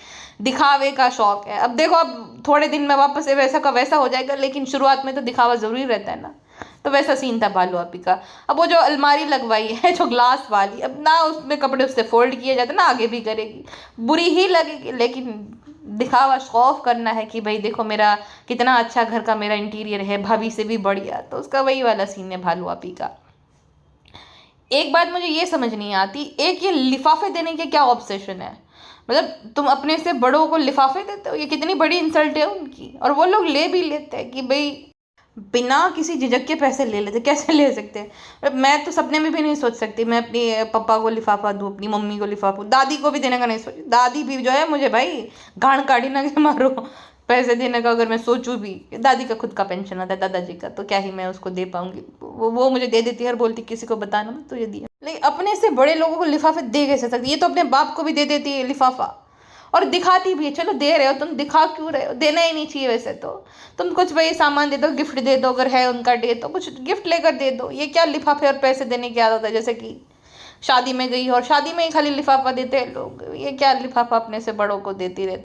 दिखावे का शौक है। अब देखो अब थोड़े दिन में वापस से वैसा का वैसा हो जाएगा, लेकिन शुरुआत में तो दिखावा ज़रूरी रहता है ना। तो वैसा सीन था भालू अपी का। अब वो जो अलमारी लगवाई है जो ग्लास वाली, अब ना उसमें कपड़े उससे फोल्ड किए जाते ना आगे भी करेगी, बुरी ही लगेगी, लेकिन दिखावा शौफ करना है कि भाई देखो मेरा कितना अच्छा घर का मेरा इंटीरियर है, भाभी से भी बढ़िया। तो उसका वही वाला सीन है भालू अपी का। एक बात मुझे ये समझ नहीं आती, एक ये लिफाफे देने के क्या ऑब्सेशन है, मतलब तुम अपने से बड़ों को लिफाफे देते हो, ये कितनी बड़ी इंसल्ट है उनकी। और वो लोग ले भी लेते हैं कि भाई बिना किसी झिझक के पैसे ले लेते, कैसे ले सकते हैं। मैं तो सपने में भी नहीं सोच सकती मैं अपनी पापा को लिफाफा दूँ, अपनी मम्मी को लिफाफा, दादी को भी देने का नहीं सोच। दादी भी जो है मुझे भाई गांड काढ़ी ना के मारो पैसे देने का, अगर मैं सोचूं भी। दादी का खुद का पेंशन आता है, दादाजी का, तो क्या ही मैं उसको दे पाऊंगी। वो मुझे दे देती है और बोलती किसी को बताना मत, तो ये दिया। लेकिन अपने से बड़े लोगों को लिफाफे दे कैसे सकती, ये तो अपने बाप को भी दे देती है लिफाफा और दिखाती भी है। चलो दे रहे हो तुम, दिखा क्यों रहे हो, देना ही नहीं चाहिए वैसे तो। तुम कुछ भाई सामान दे दो, गिफ्ट दे दो, अगर है उनका डे तो कुछ गिफ्ट लेकर दे दो। ये क्या लिफाफे और पैसे देने की आदत है, जैसे कि शादी में गई और शादी में ही खाली लिफाफा देते हैं लोग। ये क्या लिफाफा अपने से बड़ों को देती रहती।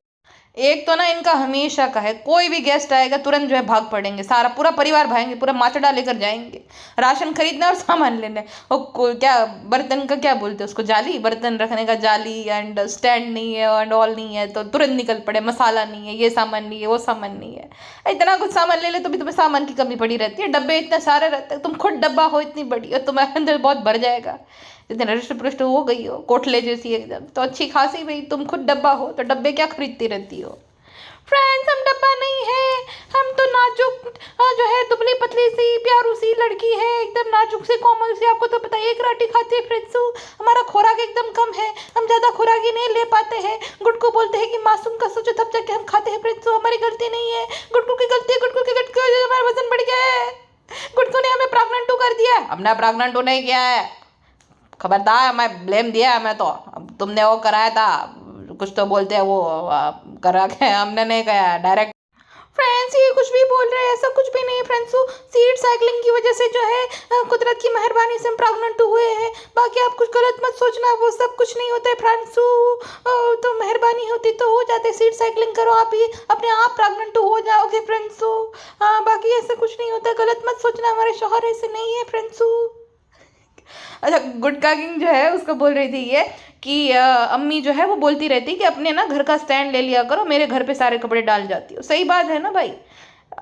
एक तो ना इनका हमेशा का है, कोई भी गेस्ट आएगा तुरंत जो है भाग पड़ेंगे, सारा पूरा परिवार भागेंगे, पूरा माचड़ा लेकर जाएंगे राशन खरीदना और सामान लेने। और क्या बर्तन का क्या बोलते हैं उसको, जाली, बर्तन रखने का जाली, एंड स्टैंड नहीं है एंड ऑल नहीं है तो तुरंत निकल पड़े, मसाला नहीं है, ये सामान नहीं है, वो सामान नहीं है। इतना कुछ सामान ले ले तो भी तुम्हें सामान की कमी पड़ी रहती है, डब्बे इतने सारे रहते हैं, तुम खुद डब्बा हो इतनी बड़ी और तुम्हारे अंदर बहुत भर जाएगा। जितने रिष्ट पृष्ठ हो गई हो कोठले जैसी एकदम, तो अच्छी खासी भाई तुम खुद डब्बा हो तो डब्बे क्या खरीदती रहती हो। फ्रेंड्स हम डब्बा नहीं है, हम तो नाजुक जो है दुबली पतली सी प्यारू सी लड़की है, एकदम नाजुक सी कोमल सी। आपको तो पता है एक राटी खाती है फ्रेंड्स, हमारा खुराक एकदम कम है, हम ज़्यादा खुराक ही नहीं ले पाते हैं। गुड्डू बोलते हैं कि मासूम का सोचो तब जाके हम खाते हैं फ्रेंड्स, हमारी गलती नहीं है, गुड्डू की गलती है, गुड्डू की गलती है, हमारा वजन बढ़ गया है, गुड्डू ने हमें प्रेग्नेंट कर दिया। हमने प्रेग्नेंट नहीं किया है, खबरदार, मैं ब्लेम दिया मैं तो, अब तुमने वो कराया था, कुछ तो बोलते हैं वो करा के, हमने नहीं कहा डायरेक्ट। फ्रेंड्स ये कुछ भी बोल रहे हैं, ऐसा कुछ भी नहीं है फ्रेंड्स, सीड साइकिलिंग की वजह से जो है कुदरत की मेहरबानी से हम प्रेग्नेंट हुए हैं, बाकी आप कुछ गलत मत सोचना, वो सब कुछ नहीं होता है फ्रेंड्स। तो मेहरबानी होती तो हो जाते, सीड साइकिलिंग करो आप ही अपने आप प्रेग्नेंट हो जाओगे फ्रेंड्स। बाकी ऐसा कुछ नहीं होता, गलत मत सोचना, हमारे शौहर ऐसे नहीं है फ्रेंड्स। अच्छा गुटका किंग जो है उसको बोल रही थी ये कि अम्मी जो है वो बोलती रहती कि अपने ना घर का स्टैंड ले लिया करो, मेरे घर पे सारे कपड़े डाल जाती हो। सही बात है ना भाई,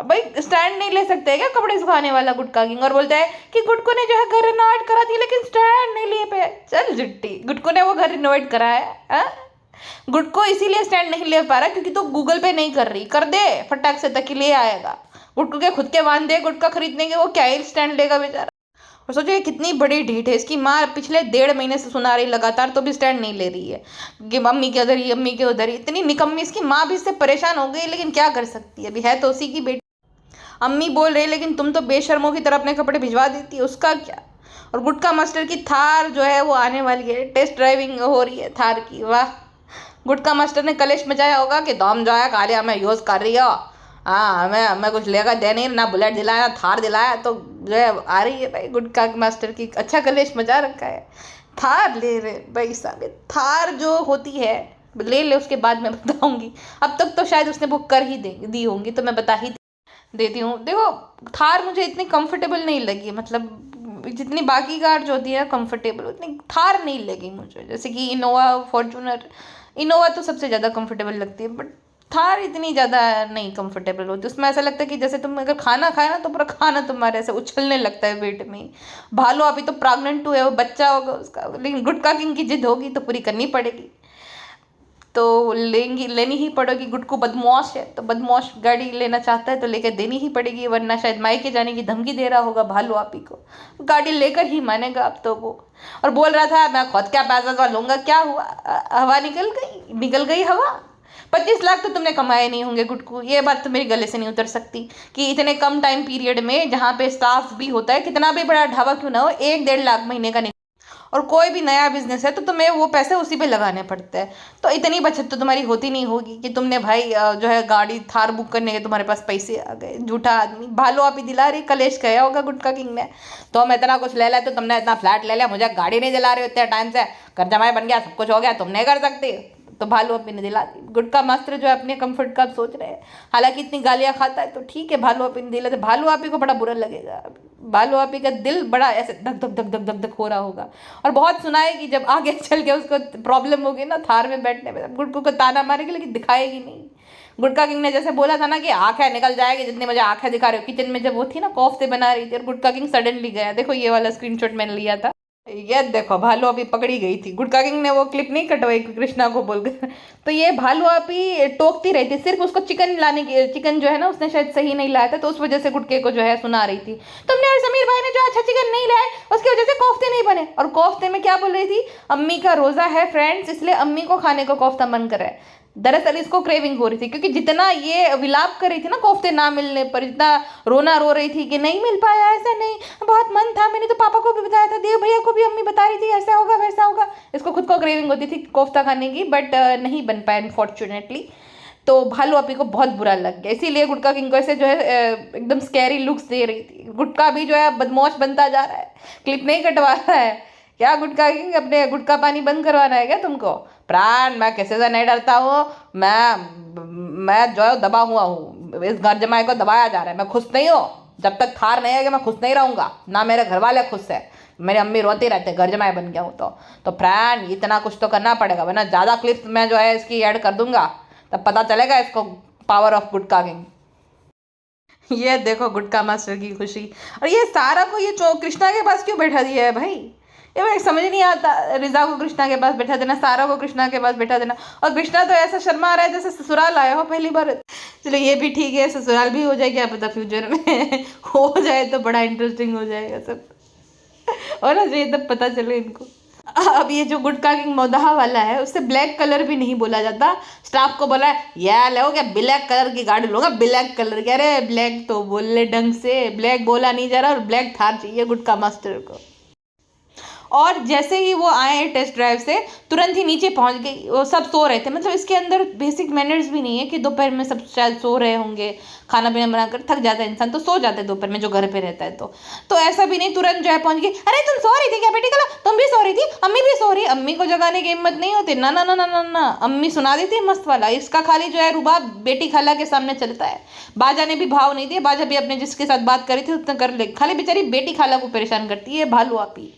भाई स्टैंड नहीं ले सकते क्या कपड़े सुखाने वाला गुटका किंग, और बोलता है कि गुटकू ने जो है घर रिनोवेट करा दी लेकिन स्टैंड नहीं लिए पे। चल जुट्टी, गुटकू ने वो घर रिनोवेट करा है, गुटको इसीलिए स्टैंड नहीं ले पा रहा क्योंकि तो गूगल पे नहीं कर रही, कर दे फटाक से तक ले आएगा। गुटकू के खुद के वांदे गुटका खरीदने के, वो क्या ही स्टैंड लेगा बेचारा। और सोचिए कितनी बड़ी ढीठ है इसकी माँ, पिछले 1.5 महीने से सुना रही लगातार तो भी स्टैंड नहीं ले रही है कि मम्मी के उधर ही, अम्मी के उधर ही। इतनी निकम्मी, इसकी माँ भी इससे परेशान हो गई, लेकिन क्या कर सकती है, अभी है तो उसी की बेटी। अम्मी बोल रही लेकिन तुम तो बेशर्मों की तरह अपने कपड़े भिजवा देती है, उसका क्या। और गुटका मास्टर की थार जो है वो आने वाली है, टेस्ट ड्राइविंग हो रही है थार की, वाह गुटका मास्टर ने कलेश मचाया होगा कि तुम जो है खाली हमें यूज़ कर रही हो, हाँ हमें कुछ लेकर दे नहीं, ना बुलेट दिलाया ना थार दिलाया, तो जो है आ रही है भाई गुटका मास्टर की अच्छा कलेश मचा रखा है। थार ले रहे भाई साहब, थार जो होती है ले ले, उसके बाद मैं बताऊंगी। अब तक तो शायद उसने बुक कर ही दी होंगी, तो मैं बता ही देती हूँ। देखो थार मुझे इतनी कंफर्टेबल नहीं लगी, मतलब जितनी बाकी कार जो होती है कंफर्टेबल, उतनी थार नहीं लगी मुझे। जैसे कि इनोवा, फॉर्चूनर, इनोवा तो सबसे ज़्यादा कंफर्टेबल लगती है, बट थार इतनी ज़्यादा नहीं कंफर्टेबल होती। उसमें ऐसा लगता है कि जैसे तुम अगर खाना खाए ना तो पूरा खाना तुम्हारे ऐसे उछलने लगता है पेट में। भालो अभी तो प्रेग्नेंट हुआ है, वो बच्चा होगा उसका, लेकिन गुटका किंग की जिद होगी तो पूरी करनी पड़ेगी, तो लेनी ही पड़ेगी। गुटकू बदमाश है, तो बदमाश गाड़ी लेना चाहता है तो लेकर देनी ही पड़ेगी, वरना शायद मायके जाने की धमकी दे रहा होगा भालू आपी को, गाड़ी लेकर ही मानेगा अब तो वो। और बोल रहा था मैं खुद क्या पैसा लूंगा, क्या हुआ, हवा निकल गई हवा। 25 लाख तो तुमने कमाए नहीं होंगे गुटकू, ये बात तो मेरे गले से नहीं उतर सकती कि इतने कम टाइम पीरियड में, जहाँ पे स्टाफ भी होता है, कितना भी बड़ा ढाबा क्यों ना हो, 1-1.5 लाख महीने का, और कोई भी नया बिजनेस है तो तुम्हें वो पैसे उसी पे लगाने पड़ते हैं। तो इतनी बचत तो तुम्हारी होती नहीं होगी कि तुमने भाई जो है गाड़ी थार बुक करने के तुम्हारे पास पैसे आ गए। झूठा आदमी, भालो आप ही दिला रही, कलेश गया होगा गुटका किंग ने, तो हम इतना कुछ ले लिया, तो तुमने इतना फ्लैट ले लिया, मुझे गाड़ी नहीं दिला रहे इतने टाइम से, घर जमाई बन गया, सब कुछ हो गया, तुम नहीं कर सकती, तो भालू अपी ने दिला दी। गुटका मास्टर जो है अपने कंफर्ट का सोच रहे हैं, हालांकि इतनी गालियां खाता है तो ठीक है, भालू अपी ने दिला, तो भालू आपी को बड़ा बुरा लगेगा, भालू आपी का दिल बड़ा ऐसे धक धक धक धक धक धक हो रहा होगा। और बहुत सुना है कि जब आगे चल के उसको प्रॉब्लम होगी ना थार में बैठने में, गुटकू को ताना मारेगी लेकिन दिखाएगी नहीं। गुटका किंग ने जैसे बोला था ना कि आंखें निकल जाएगी जितनी मुझे आंखें दिखा रहे हो, किचन में जब वो थी ना कोफ्ते बना रही थी और गुटका किंग सडनली गया, देखो ये वाला स्क्रीनशॉट मैंने लिया था, ये देखो भालू अभी पकड़ी गई थी। गुटका किंग ने वो क्लिप नहीं कटवाई कृष्णा को बोलकर, तो ये भालू अभी टोकती रही थी, सिर्फ उसको चिकन लाने की, चिकन जो है ना उसने शायद सही नहीं लाया था, तो उस वजह से गुटके को जो है सुना रही थी, तुमने और समीर भाई ने जो अच्छा चिकन नहीं लाया उसकी वजह से कोफ्ते नहीं बने। और कोफ्ते में क्या बोल रही थी, अम्मी का रोजा है फ्रेंड्स, इसलिए अम्मी को खाने को कोफ्ता मन कर रहा है। दरअसल इसको क्रेविंग हो रही थी, क्योंकि जितना ये विलाप कर रही थी ना कोफ्ते ना मिलने पर, जितना रोना रो रही थी कि नहीं मिल पाया, ऐसा नहीं, बहुत मन था, मैंने तो पापा को भी बताया था, देव भैया को भी अम्मी बता रही थी ऐसा होगा वैसा होगा, इसको खुद को क्रेविंग होती थी कोफ्ता खाने की, बट नहीं बन पाया अनफॉर्चुनेटली। तो भालू आपी को बहुत बुरा लग गया, इसीलिए गुटका किंग को ऐसे जो है एकदम स्कैरी लुक्स दे रही थी। गुटका भी जो है बदमाश बनता जा रहा है, क्लिप नहीं कटवा रहा है क्या गुटका किंग, अपने गुटका पानी बंद करवाना है क्या तुमको? प्राण, मैं किसी से नहीं डरता हूँ, मैं जो है दबा हुआ हूँ, इस घर जमाई को दबाया जा रहा है, मैं खुश नहीं हूँ, जब तक थार नहीं आएगा मैं खुश नहीं रहूँगा, ना मेरे घर वाले खुश है, मेरी अम्मी रोती रहते घर जमाई बन गया हूँ तो फ्रेंड इतना कुछ तो करना पड़ेगा, वरना ज़्यादा क्लिप्स मैं जो है इसकी ऐड कर दूंगा, तब पता चलेगा इसको पावर ऑफ गुटका किंग। ये देखो गुटका मास्टर की खुशी, और ये सारा को ये कृष्णा के पास क्यों बैठा दिया है भाई, ये मुझे समझ नहीं आता। रिजा को कृष्णा के पास बैठा देना, सारा को कृष्णा के पास बैठा देना, और कृष्णा तो ऐसा शर्मा रहा है जैसे ससुराल आया हो पहली बार। चलो ये भी ठीक है, ससुराल भी हो जाए क्या पता फ्यूचर में हो जाए तो बड़ा इंटरेस्टिंग हो जाएगा सब, और ये तब पता चले इनको। अब ये जो गुटका किंग मोदाहा वाला है उससे ब्लैक कलर भी नहीं बोला जाता, स्टाफ को बोला यार लो क्या ब्लैक कलर की गाड़ी लूंगा, ब्लैक कलर की, अरे ब्लैक तो बोल ले ढंग से, ब्लैक बोला नहीं जा रहा, और ब्लैक थार चाहिए गुटका मास्टर को। और जैसे ही वो आए टेस्ट ड्राइव से तुरंत ही नीचे पहुंच गई, वो सब सो रहे थे, मतलब इसके अंदर बेसिक मैनर्स भी नहीं है कि दोपहर में सब शायद सो रहे होंगे, खाना पीना बनाकर थक जाता है इंसान तो सो जाता है दोपहर में जो घर पे रहता है, तो ऐसा भी नहीं, तुरंत जो है पहुंच गई। अरे तुम सो रही थी क्या बेटी, कल तुम भी सो रही थी, अम्मी भी सो रही, अम्मी को जगाने की हिम्मत नहीं होती, ना ना ना ना ना ना, अम्मी सुना दी थी मस्त वाला। इसका खाली जो है रुबाब बेटी खाला के सामने चलता है, बाजा ने भी भाव नहीं दिया, बाजा भी अपने जिसके साथ बात करी थी उतना कर ले, खाली बेचारी बेटी खाला को परेशान करती है भालू आपी।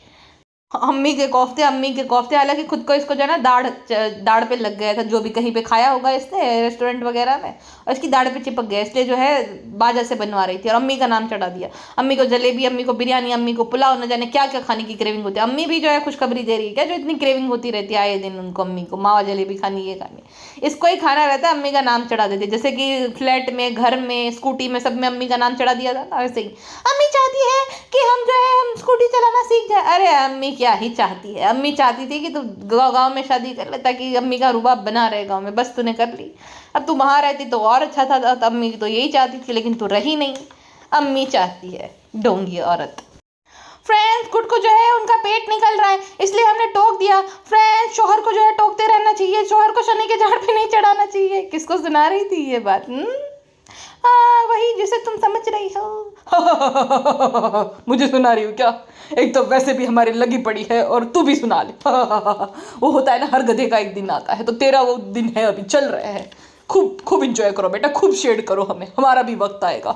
अम्मी के कोफ्ते, हालांकि खुद को इसको जो है ना दाढ़ पे लग गया था, जो भी कहीं पे खाया होगा इसने रेस्टोरेंट वगैरह में, और इसकी दाढ़ पे चिपक गया, इसलिए जो है बाजा से बनवा रही थी और अम्मी का नाम चढ़ा दिया। अम्मी को जलेबी, अम्मी को बिरयानी, अम्मी को पुलाव, न जाने क्या क्या खाने की क्रेविंग होती है। अम्मी भी जो है खुशखबरी दे रही है क्या, जो इतनी क्रेविंग होती रहती है आए दिन उनको, अम्मी को मावा जलेबी खानी, ये खानी, इसको ही खाना रहता है, अम्मी का नाम चढ़ा देती है। जैसे कि फ्लैट में, घर में, स्कूटी में, सब में अम्मी का नाम चढ़ा दिया था, वैसे ही अम्मी चाहती है कि हम जो है हम स्कूटी चलाना सीख जाए। अरे अम्मी क्या ही चाहती है, अम्मी चाहती थी कि तू गाँव में शादी कर ले ताकि अम्मी का रुबाब बना रहे गाँव में, बस तूने कर ली। अब तू वहाँ रहती तो और अच्छा था, तो अम्मी तो यही चाहती थी, लेकिन तू रही नहीं, अम्मी चाहती है, डोंगी औरत। फ्रेंड्स गुड को जो है उनका पेट निकल रहा है इसलिए हमने टोक दिया। फ्रेंड्स शोहर को जो है टोकते रहना चाहिए, शोहर को शनि के झाड़ पे नहीं चढ़ाना चाहिए। किसको सुना रही थी ये बात? वही जिसे तुम समझ रही हो। मुझे सुना रही हो क्या? एक तो वैसे भी हमारी लगी पड़ी है और तू भी सुना ले। वो होता है ना, हर गधे का एक दिन आता है, तो तेरा वो दिन है, अभी चल रहे हैं। खूब खूब इंजॉय करो बेटा, खूब शेड करो, हमें हमारा भी वक्त आएगा।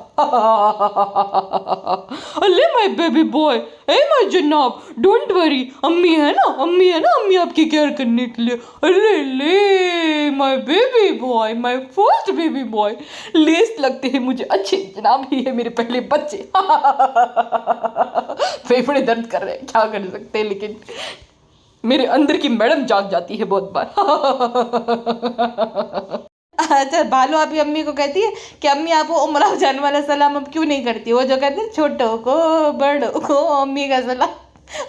अरे my baby boy, A my जनाब, डोंट वरी, अम्मी है ना, अम्मी आपकी केयर करने के लिए। अरे ले my baby boy, my first baby boy, less लगते हैं मुझे अच्छे जनाब, ही है मेरे पहले बच्चे। फेफड़े दर्द कर रहे हैं, क्या कर सकते हैं, लेकिन मेरे अंदर की मैडम जाग जाती है बहुत बार। अच्छा भालू अभी अम्मी को कहती है कि अम्मी आप वो उमराव जान वाला सलाम अब क्यों नहीं करती? वो जो कहते हैं छोटों को बड़ों को अम्मी का सलाम,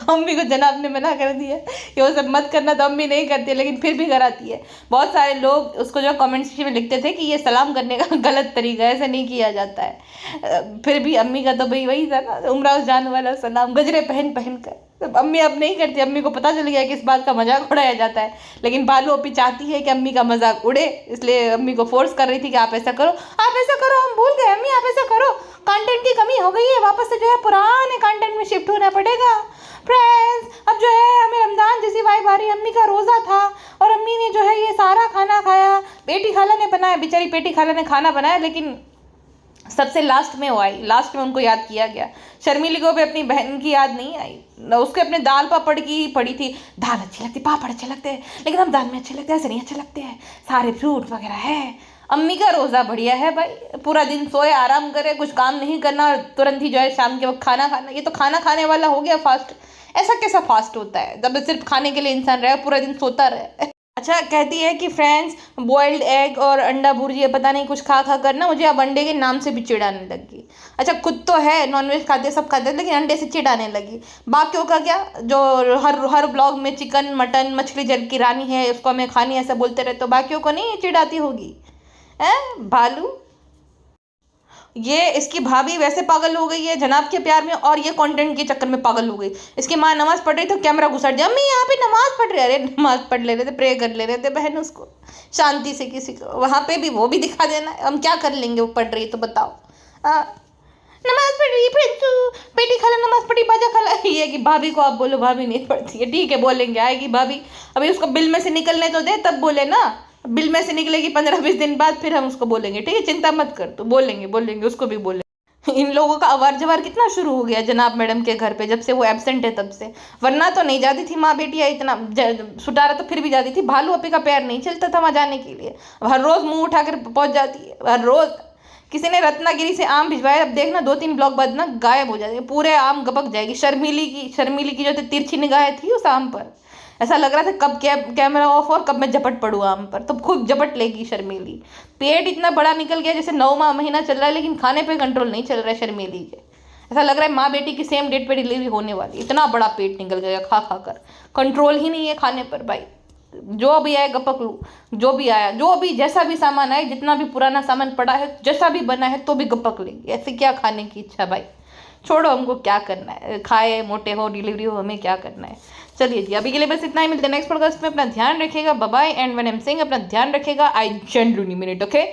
अम्मी को जनाब ने मना कर दिया कि वो सब मत करना, तो अम्मी नहीं करती है, लेकिन फिर भी कराती है। बहुत सारे लोग उसको जो कमेंट सेक्शन में लिखते थे कि ये सलाम करने का गलत तरीका है, ऐसे नहीं किया जाता है। फिर भी अम्मी का तो भाई वही था ना, उमराव जान वाला सलाम, गजरे पहन पहन कर। तो अम्मी अब नहीं करती, अम्मी को पता चल गया कि इस बात का मजाक उड़ाया जाता है, लेकिन भालू अभी चाहती है कि अम्मी का मजाक उड़े, इसलिए अम्मी को फोर्स कर रही थी कि आप ऐसा करो, आप ऐसा करो, हम भूल गए अम्मी, आप ऐसा करो, कंटेंट की कमी हो गई है, वापस से जो है पुराने कंटेंट में शिफ्ट होना पड़ेगा। फ्रेंड्स अब जो है हमें रमज़ान जैसी वाइब आ रही, अम्मी का रोज़ा था और अम्मी ने जो है ये सारा खाना खाया, पेटी खाला ने बनाया, बेचारी पेटी खाला ने खाना बनाया, लेकिन सबसे लास्ट में वो आई, लास्ट में उनको याद किया गया। शर्मिली को भी अपनी बहन की याद नहीं आई, उसके अपने दाल पापड़ की पड़ी थी, दाल अच्छी लगती, पापड़ अच्छे लगते हैं, लेकिन हम दाल में अच्छे लगते हैं, ऐसे नहीं अच्छे लगते हैं, सारे फ्रूट वगैरह है। अम्मी का रोज़ा बढ़िया है भाई, पूरा दिन सोए आराम करे, कुछ काम नहीं करना और तुरंत ही जो है शाम के वक्त खाना खाना, ये तो खाना खाने वाला हो गया फास्ट। ऐसा कैसा फास्ट होता है जब सिर्फ खाने के लिए इंसान रहे, पूरा दिन सोता रहे। अच्छा कहती है कि फ्रेंड्स बॉइल्ड एग और अंडा भुर्जी पता नहीं कुछ खा खा कर ना मुझे अब अंडे के नाम से भी चिढ़ाने लगी। अच्छा खुद तो है नॉनवेज खाते सब खाते, लेकिन अंडे से चिढ़ाने लगी। बाकियों का क्या, जो हर ब्लॉग में चिकन मटन मछली जल की रानी है, उसको हमें खानी ऐसा बोलते रहे, तो बाकियों को नहीं चिढ़ाती होगी? हैं भालू, ये इसकी भाभी वैसे पागल हो गई है जनाब के प्यार में, और ये कंटेंट के चक्कर में पागल हो गई। इसकी माँ नमाज पढ़ रही तो कैमरा घुसा दिया, अम्मी यहाँ पे नमाज पढ़ रहे, अरे नमाज पढ़ ले रहे थे, प्रे कर ले रहे थे बहन, उसको शांति से किसी को वहाँ पे भी वो भी दिखा देना, हम क्या कर लेंगे, वो पढ़ रही तो बताओ। नमाज पढ़ रही फिर तू बेटी खाला नमाज पढ़ी बाजा खाला, ये कि भाभी को आप बोलो भाभी नहीं पढ़ती है, ठीक है बोलेंगे, आएगी भाभी, अभी उसको बिल में से निकलने तो दे तब बोले ना, बिल में से निकलेगी 15-20 दिन बाद, फिर हम उसको बोलेंगे, ठीक है चिंता मत कर, तो बोलेंगे उसको भी बोलेंगे। इन लोगों का अवार जवार कितना शुरू हो गया जनाब मैडम के घर पे, जब से वो एब्सेंट है तब से, वरना तो नहीं जाती थी माँ बेटिया, इतना सुटारा तो फिर भी जाती थी, भालू अपी का पैर नहीं चलता था वहाँ जाने के लिए, हर रोज़ मुंह उठा कर पहुँच जाती है, हर रोज़। किसी ने रत्नागिरी से आम भिजवाया, अब देखना 2-3 ब्लॉक बाद ना गायब हो जाएगी, पूरे आम गपक जाएगी। शर्मिली की जो तिरछी निगाहें थी उस आम पर, ऐसा लग रहा था कब कैमरा ऑफ और कब मैं झपट पड़ूँ आम पर, तो खूब झपट लेगी शर्मिली। पेट इतना बड़ा निकल गया जैसे 9वां महीना चल रहा है, लेकिन खाने पे कंट्रोल नहीं चल रहा है शर्मिली के, ऐसा लग रहा है माँ बेटी की सेम डेट पे डिलीवरी होने वाली, इतना बड़ा पेट निकल गया खा खा कर, कंट्रोल ही नहीं है खाने पर भाई। जो भी आए गपक लूँ, जो भी आया, जो भी जैसा भी सामान आए, जितना भी पुराना सामान पड़ा है, जैसा भी बना है तो भी गपक लेंगे, ऐसे क्या खाने की इच्छा भाई, छोड़ो हमको क्या करना है, खाए मोटे हो डिलीवरी हो, हमें क्या करना है। चलिए जी अभी के लिए बस इतना ही, मिलते हैं नेक्स्ट पॉडकास्ट में, अपना ध्यान रखिएगा, bye bye, and when I am saying अपना ध्यान रखिएगा, I genuinely mean it, okay.